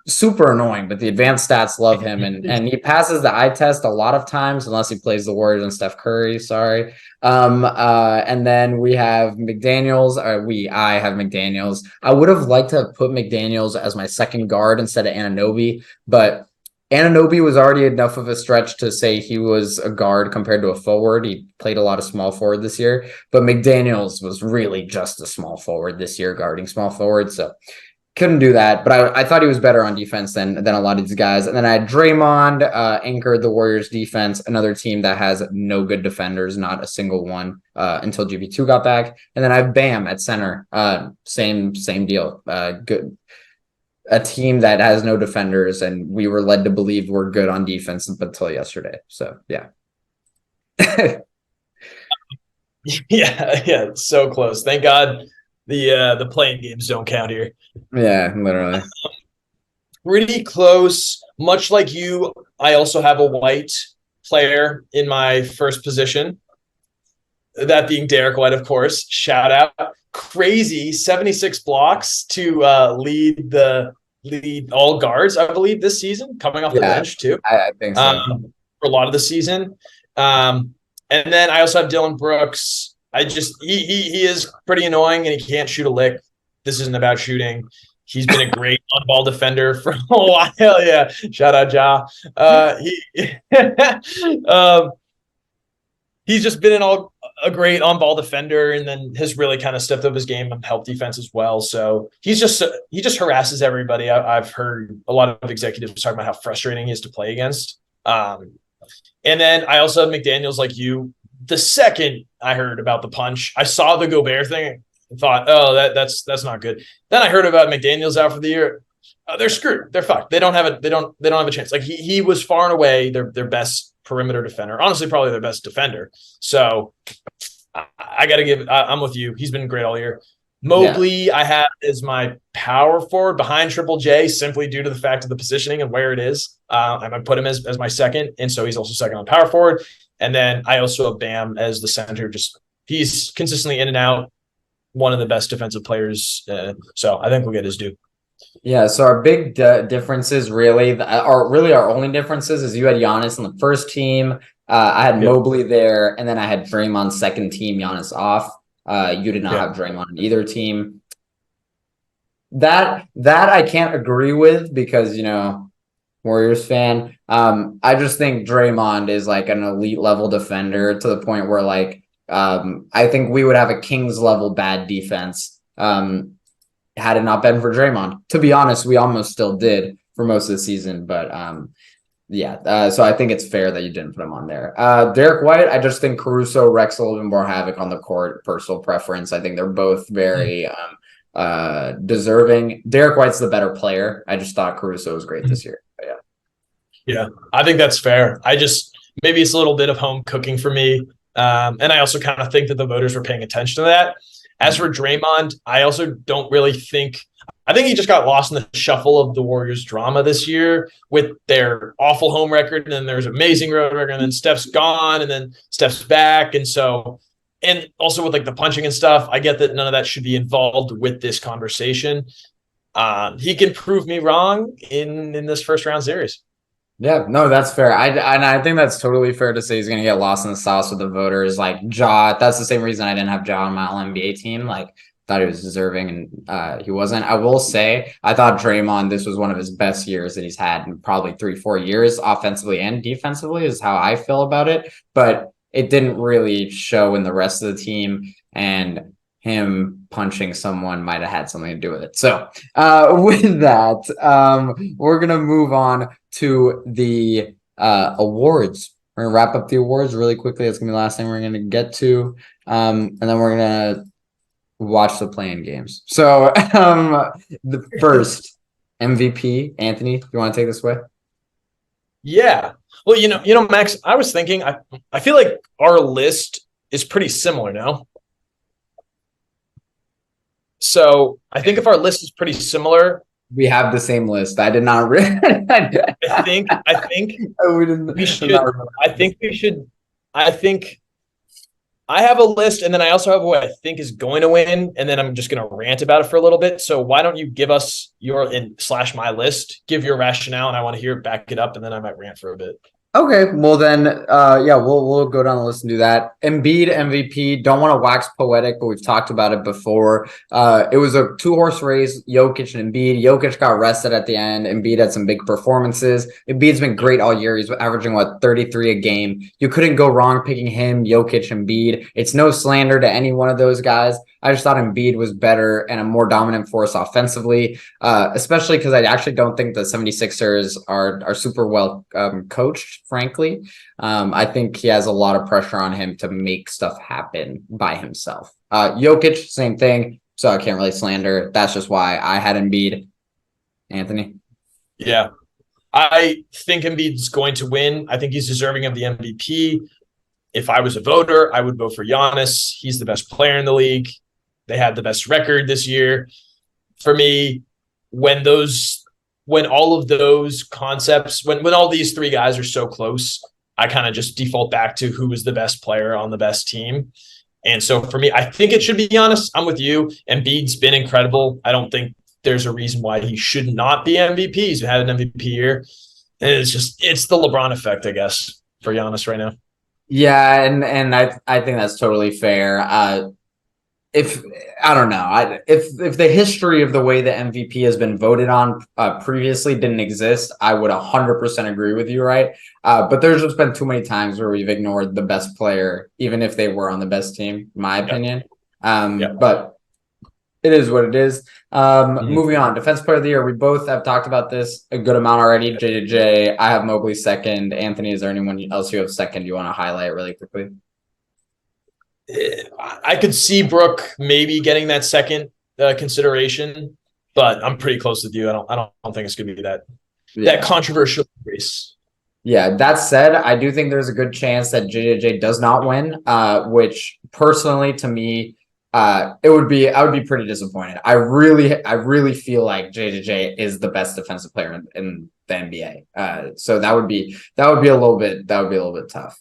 super annoying, but the advanced stats love him, and he passes the eye test a lot of times unless he plays the Warriors and Steph Curry. Sorry. And then we have McDaniels. I have McDaniels. I would have liked to have put McDaniels as my second guard instead of Anunoby, but Anunoby was already enough of a stretch to say he was a guard compared to a forward. He played a lot of small forward this year, but McDaniels was really just a small forward this year, guarding small forward. So couldn't do that, but I thought he was better on defense than a lot of these guys. And then I had Draymond anchored the Warriors defense, another team that has no good defenders, not a single one until GB2 got back. And then I have Bam at center, same deal. Good, a team that has no defenders, and we were led to believe we're good on defense until yesterday. So yeah. Yeah, so close. Thank God the playing games don't count here. Yeah, literally. Pretty close. Much like you, I also have a white player in my first position. That being Derek White, of course. Shout out. Crazy 76 blocks to lead all guards, I believe, this season, coming off the bench too. I think so. For a lot of the season. And then I also have Dillon Brooks. He is pretty annoying and he can't shoot a lick. This isn't about shooting. He's been a great on-ball defender for a while. Yeah, shout out Ja. He's just been a great on-ball defender, and then has really kind of stepped up his game and help defense as well. So he just harasses everybody. I've heard a lot of executives talking about how frustrating he is to play against. And then I also have McDaniels like you. The second I heard about the punch, I saw the Gobert thing and thought, oh, that's not good. Then I heard about McDaniels out for the year. They're screwed. They're fucked. They don't have a chance. Like he was far and away their best perimeter defender. Honestly, probably their best defender. So I got to give. I'm with you. He's been great all year. Mobley, I have as my power forward behind Triple J, simply due to the fact of the positioning and where it is. I might put him as my second, and so he's also second on power forward. And then I also have Bam as the center. Just he's consistently in and out, one of the best defensive players. So I think we'll get his due. Yeah, so our big differences really, our only differences is you had Giannis in the first team. I had Mobley there, and then I had Draymond's second team, Giannis off. You did not have Draymond on either team. That I can't agree with because, Warriors fan. I just think Draymond is like an elite level defender to the point where like I think we would have a Kings level bad defense had it not been for Draymond. To be honest, we almost still did for most of the season, but yeah. So I think it's fair that you didn't put him on there. Derek White, I just think Caruso wrecks a little bit more havoc on the court. Personal preference. I think they're both very deserving. Derek White's the better player. I just thought Caruso was great this year. But yeah. Yeah, I think that's fair. Maybe it's a little bit of home cooking for me. And I also kind of think that the voters were paying attention to that. As for Draymond, I also don't really I think he just got lost in the shuffle of the Warriors drama this year with their awful home record. And then there's amazing road record. And then Steph's gone and then Steph's back. And also with like the punching and stuff, I get that none of that should be involved with this conversation. He can prove me wrong in this first round series. Yeah, no, that's fair. I think that's totally fair to say he's gonna get lost in the sauce with the voters. Like Ja, that's the same reason I didn't have Ja on my All-NBA team. Like thought he was deserving and he wasn't. I will say I thought Draymond, this was one of his best years that he's had in probably 3-4 years, offensively and defensively, is how I feel about it. But it didn't really show in the rest of the team, and him punching someone might have had something to do with it. So with that, we're gonna move on to the awards. We're gonna wrap up the awards really quickly. That's gonna be the last thing we're gonna get to. And then we're gonna watch the playing games. So the first MVP, Anthony, you want to take this away? Yeah. Well, Max, I was thinking, I feel like our list is pretty similar now. So I think if our list is pretty similar, we have the same list. I did not really. I think we should. I think I have a list, and then I also have what I think is going to win, and then I'm just going to rant about it for a little bit. So why don't you give us my list, give your rationale, and I want to hear it, back it up, and then I might rant for a bit. Okay, well then, yeah, we'll go down the list and do that. Embiid MVP. Don't want to wax poetic, but we've talked about it before. It was a 2-horse race. Jokic and Embiid. Jokic got rested at the end. Embiid had some big performances. Embiid's been great all year. He's averaging 33 a game. You couldn't go wrong picking him, Jokic, Embiid. It's no slander to any one of those guys. I just thought Embiid was better and a more dominant force offensively, especially because I actually don't think the 76ers are super well coached, frankly. I think he has a lot of pressure on him to make stuff happen by himself. Jokic, same thing. So I can't really slander. That's just why I had Embiid. Anthony? Yeah. I think Embiid's going to win. I think he's deserving of the MVP. If I was a voter, I would vote for Giannis. He's the best player in the league. They had the best record this year. For me, when all of those concepts, when all these three guys are so close, I kind of just default back to who was the best player on the best team. And so for me, I think it should be Giannis. I'm with you. Embiid's been incredible. I don't think there's a reason why he should not be MVP. He's had an MVP year. And it's the LeBron effect, I guess, for Giannis right now. Yeah, and I think that's totally fair. If I don't know, if the history of the way the MVP has been voted on previously didn't exist, I would 100% agree with you, right? But there's just been too many times where we've ignored the best player, even if they were on the best team, in my opinion. But it is what it is. Moving on, Defense Player of the Year. We both have talked about this a good amount already. JJ, I have Mobley second. Anthony, is there anyone else you have second you want to highlight really quickly? I could see Brooke maybe getting that second consideration, but I'm pretty close with you. I don't think it's going to be that controversial race. Yeah, that said, I do think there's a good chance that JJJ does not win, which personally to me, I would be pretty disappointed. I really feel like JJJ is the best defensive player in the NBA. So that would be a little bit tough.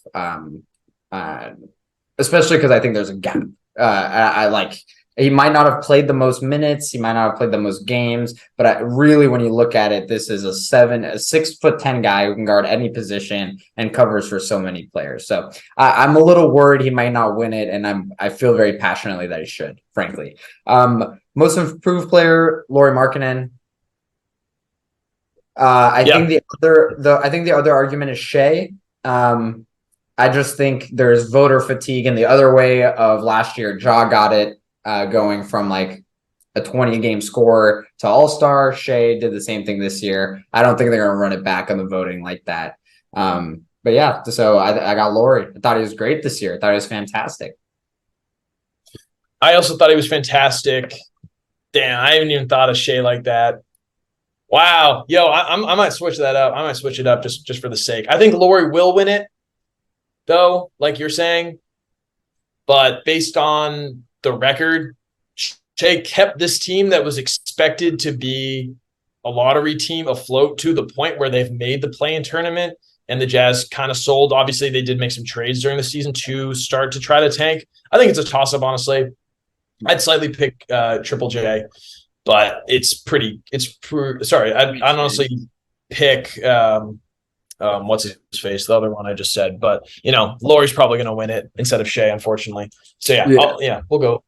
Especially because I think there's a gap. I like he might not have played the most minutes, he might not have played the most games, but really, when you look at it, this is a 6'10" guy who can guard any position and covers for so many players. So I'm a little worried he might not win it, and I feel very passionately that he should, frankly. Most improved player, Lauri Markkanen. I think the other argument is Shea. I just think there's voter fatigue in the other way of last year. Ja got it going from like a 20 game score to all-star. Shea did the same thing this year. I don't think they're going to run it back on the voting like that. But yeah, so I got Laurie. I thought he was great this year. I thought he was fantastic. I also thought he was fantastic. Damn, I haven't even thought of Shea like that. Wow. Yo, I might switch that up. I might switch it up just for the sake. I think Laurie will win it, though, like you're saying. But based on the record, Shea kept this team that was expected to be a lottery team afloat to the point where they've made the play-in tournament, and the Jazz kind of sold. Obviously, they did make some trades during the season to start to try to tank. I think it's a toss-up, honestly. I'd slightly pick Triple J, but I'd honestly pick what's his face, the other one I just said. But Laurie's probably going to win it instead of Shea, unfortunately. So we'll go.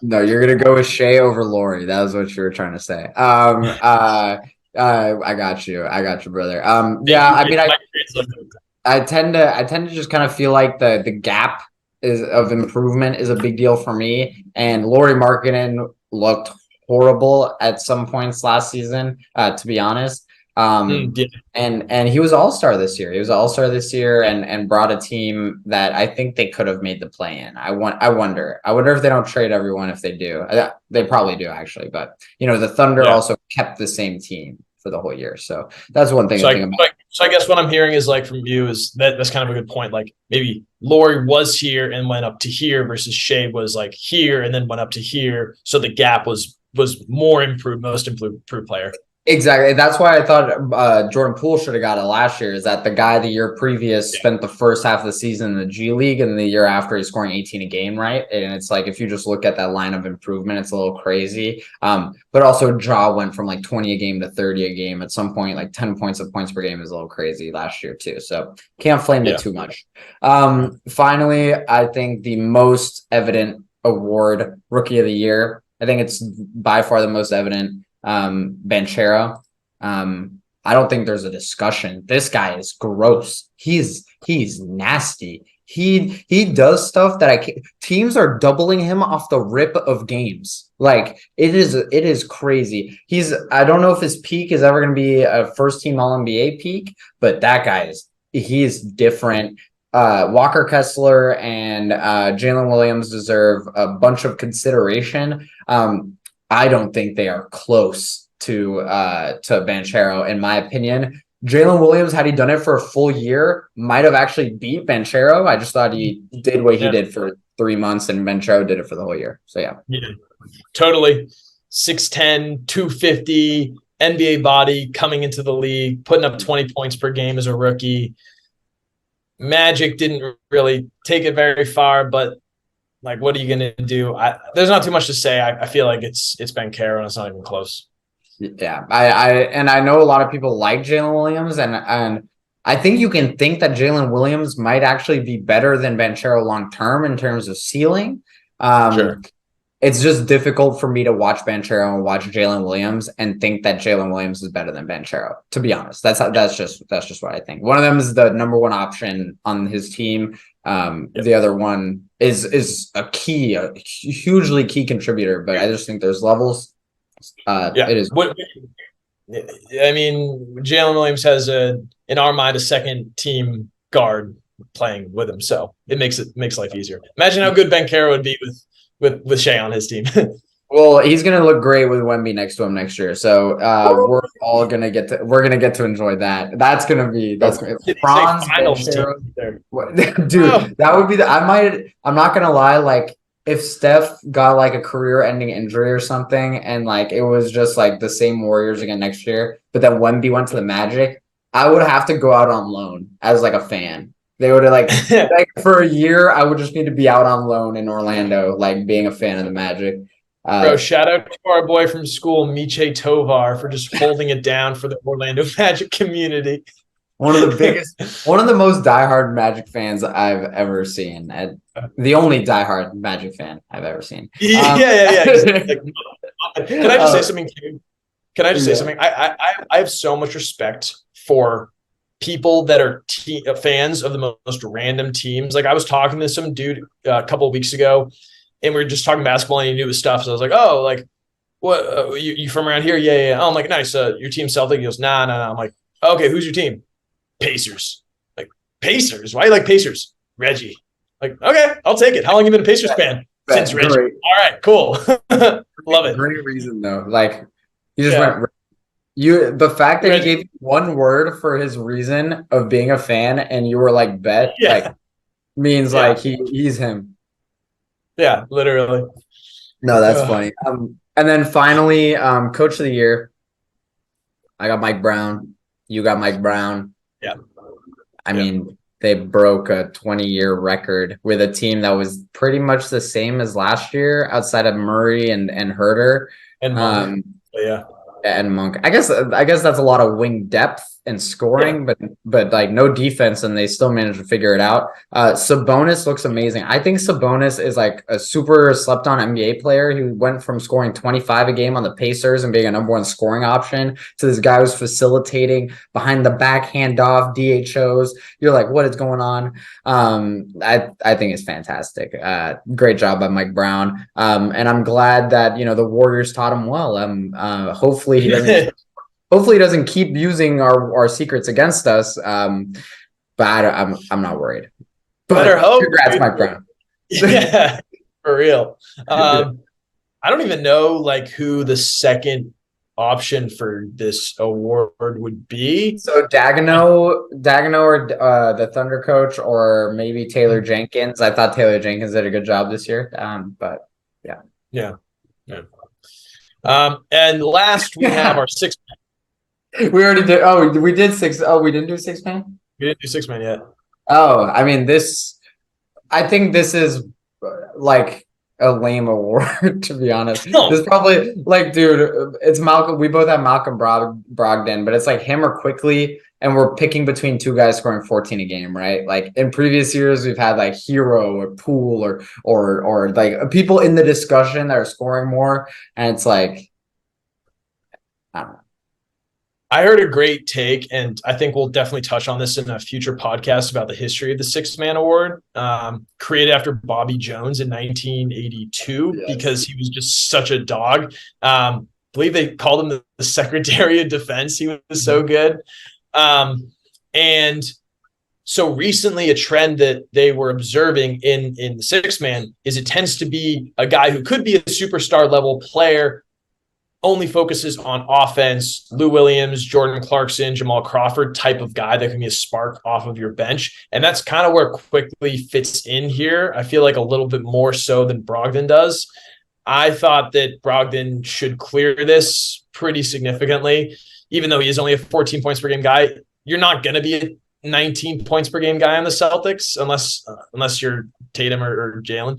No, you're gonna go with Shea over Laurie. That was what you were trying to say. I got you, brother. Yeah, I mean, I tend to just kind of feel like the gap of improvement is a big deal for me. And Lauri Markkanen looked horrible at some points last season, to be honest. And he was all-star this year. He was all-star this year and brought a team that I think they could have made the play-in. I wonder if they don't trade everyone. If they do, they probably do actually. But the Thunder also kept the same team for the whole year. So that's one thing. So I guess what I'm hearing is like from you is that's kind of a good point. Like maybe Laurie was here and went up to here versus Shea was like here and then went up to here. So the gap was most improved player. Exactly. That's why I thought Jordan Poole should have got it last year, is that the guy the year previous spent the first half of the season in the G League, and the year after he's scoring 18 a game, right? And it's like, if you just look at that line of improvement, it's a little crazy. But also Ja went from like 20 a game to 30 a game at some point. Like 10 points per game is a little crazy last year too. So can't flame it too much. Finally, I think the most evident award, Rookie of the Year, I think it's by far the most evident. Banchero. I don't think there's a discussion. This guy is gross. He's nasty. He does stuff that teams are doubling him off the rip of games. Like it is crazy. I don't know if his peak is ever going to be a first team All-NBA peak, but that guy he's different. Walker Kessler and Jalen Williams deserve a bunch of consideration. I don't think they are close to Banchero, in my opinion. Jalen Williams, had he done it for a full year, might have actually beat Banchero. I just thought he did what he did for 3 months, and Banchero did it for the whole year. So, yeah. Totally. 6'10", 250, NBA body, coming into the league, putting up 20 points per game as a rookie. Magic didn't really take it very far, but like, what are you going to do? There's not too much to say. I feel like it's Banchero, and it's not even close. Yeah, I know a lot of people like Jalen Williams, and I think you can think that Jalen Williams might actually be better than Banchero long term in terms of ceiling. Sure. It's just difficult for me to watch Banchero and watch Jalen Williams and think that Jalen Williams is better than Banchero. To be honest, that's just what I think. One of them is the number one option on his team. The other one is a hugely key contributor, but I just think there's levels. It is. I mean, Jalen Williams has in our mind, a second team guard playing with him, so it makes life easier. Imagine how good Banchero would be with Shea on his team. Well, he's gonna look great with Wemby next to him next year. So we're gonna get to enjoy that. That's gonna be Franz Banchero. Dude, that would be I'm not gonna lie, like if Steph got like a career-ending injury or something, and like it was just like the same Warriors again next year, but then Wemby went to the Magic, I would have to go out on loan as like a fan. They would have like for a year, I would just need to be out on loan in Orlando, like being a fan of the Magic. Bro, shout out to our boy from school, Miche Tovar, for just holding it down for the Orlando Magic community. One of the most diehard Magic fans I've ever seen. The only diehard Magic fan I've ever seen. Yeah. Can I just say something too? Can I just say something? I have so much respect for people that are fans of the most random teams. Like I was talking to some dude a couple of weeks ago, and we were just talking basketball, and he knew his stuff. So I was like, "Oh, like what? You from around here? Yeah. Oh, I'm like, nice. Your team Celtic?" He goes, "Nah." I'm like, "Okay, who's your team?" Pacers. Like Pacers? Why do you like Pacers? Reggie. Like, okay, I'll take it. How long you been a Pacers fan? Since Reggie. Great. All right, cool. Love it. Great reason though. Like you just went. The fact that he gave one word for his reason of being a fan and you were like bet like means like he's him. Yeah, literally. No, that's funny. And then finally, coach of the year. I got Mike Brown. You got Mike Brown. Yeah. I mean, they broke a 20-year record with a team that was pretty much the same as last year outside of Murray and Herter. And and Monk. I guess that's a lot of wing depth and scoring, but like no defense, and they still managed to figure it out. Sabonis looks amazing. I think Sabonis is like a super slept on NBA player who went from scoring 25 a game on the Pacers and being a number one scoring option to this guy who's facilitating behind the back handoff DHOs. You're like, what is going on? I think it's fantastic. Great job by Mike Brown. And I'm glad that the Warriors taught him well. Hopefully he doesn't keep using our secrets against us. But I'm not worried. Better hope. Congrats, Mike Brown. Yeah, for real. I don't even know like who the second option for this award would be. So Daigneault or the Thunder coach, or maybe Taylor Jenkins. I thought Taylor Jenkins did a good job this year. But yeah. And last we have our 6. We already did. Oh, we did 6. Oh, we didn't do 6-man? We didn't do 6-man yet. Oh, I mean, I think this is like a lame award, to be honest. No. This is probably like, dude, it's Malcolm. We both have Malcolm Brogdon, but it's like him or Quickly, and we're picking between two guys scoring 14 a game, right? Like in previous years, we've had like Hero or Poole or like people in the discussion that are scoring more, and it's like, I don't know. I heard a great take, and I think we'll definitely touch on this in a future podcast about the history of the 6-man award, created after Bobby Jones in 1982, because he was just such a dog. I believe they called him the Secretary of Defense. He was so good. And so recently a trend that they were observing in the 6-man is it tends to be a guy who could be a superstar level player, only focuses on offense. Lou Williams, Jordan Clarkson, Jamal Crawford type of guy that can be a spark off of your bench. And that's kind of where Quickly fits in here. I feel like a little bit more so than Brogdon does. I thought that Brogdon should clear this pretty significantly, even though he is only a 14 points per game guy. You're not going to be a 19 points per game guy on the Celtics unless you're Tatum or Jalen.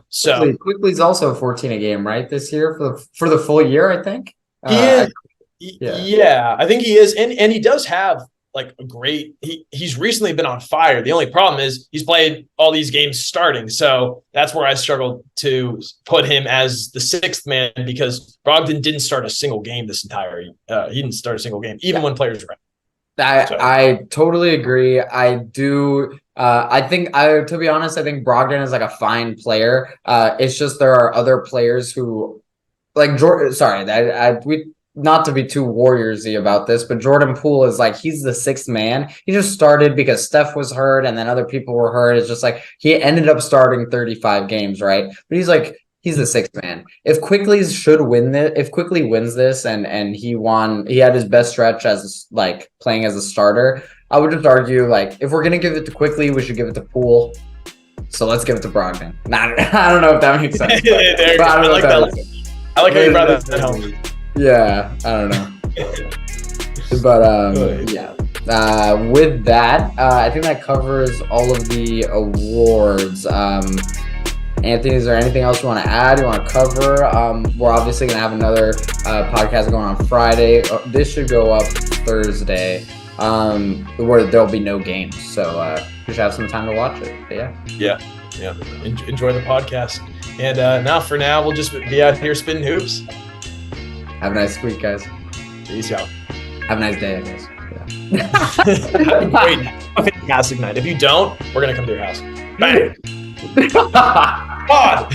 So Quickly's also 14 a game, right? This year for the full year, I think. He is. Yeah, I think he is, and he does have like a great. He's recently been on fire. The only problem is he's played all these games starting, so that's where I struggled to put him as the 6th man, because Brogdon didn't start a single game this entire. He didn't start a single game, even when players were out. I totally agree. I do. To be honest, I think Brogdon is like a fine player. It's just there are other players who, like Jordan. Sorry, we not to be too Warriorsy about this, but Jordan Poole is like he's the 6th man. He just started because Steph was hurt, and then other people were hurt. It's just like he ended up starting 35 games, right? But he's the 6th man. If Quickly wins this and he had his best stretch as like playing as a starter, I would just argue like if we're gonna give it to Quickly, we should give it to Poole. So let's give it to Brogdon. I don't know if that makes sense. I like how you brought that home. Yeah, I don't know. But with that, I think that covers all of the awards. Anthony, is there anything else you want to add? You want to cover? We're obviously going to have another podcast going on Friday. This should go up Thursday, where there'll be no games. So you should have some time to watch it. But yeah. Enjoy the podcast. And now, we'll just be out here spitting hoops. Have a nice week, guys. Peace out. Have a nice day, I guess. Have a great night. A fantastic night. If you don't, we're gonna come to your house. Bang. God.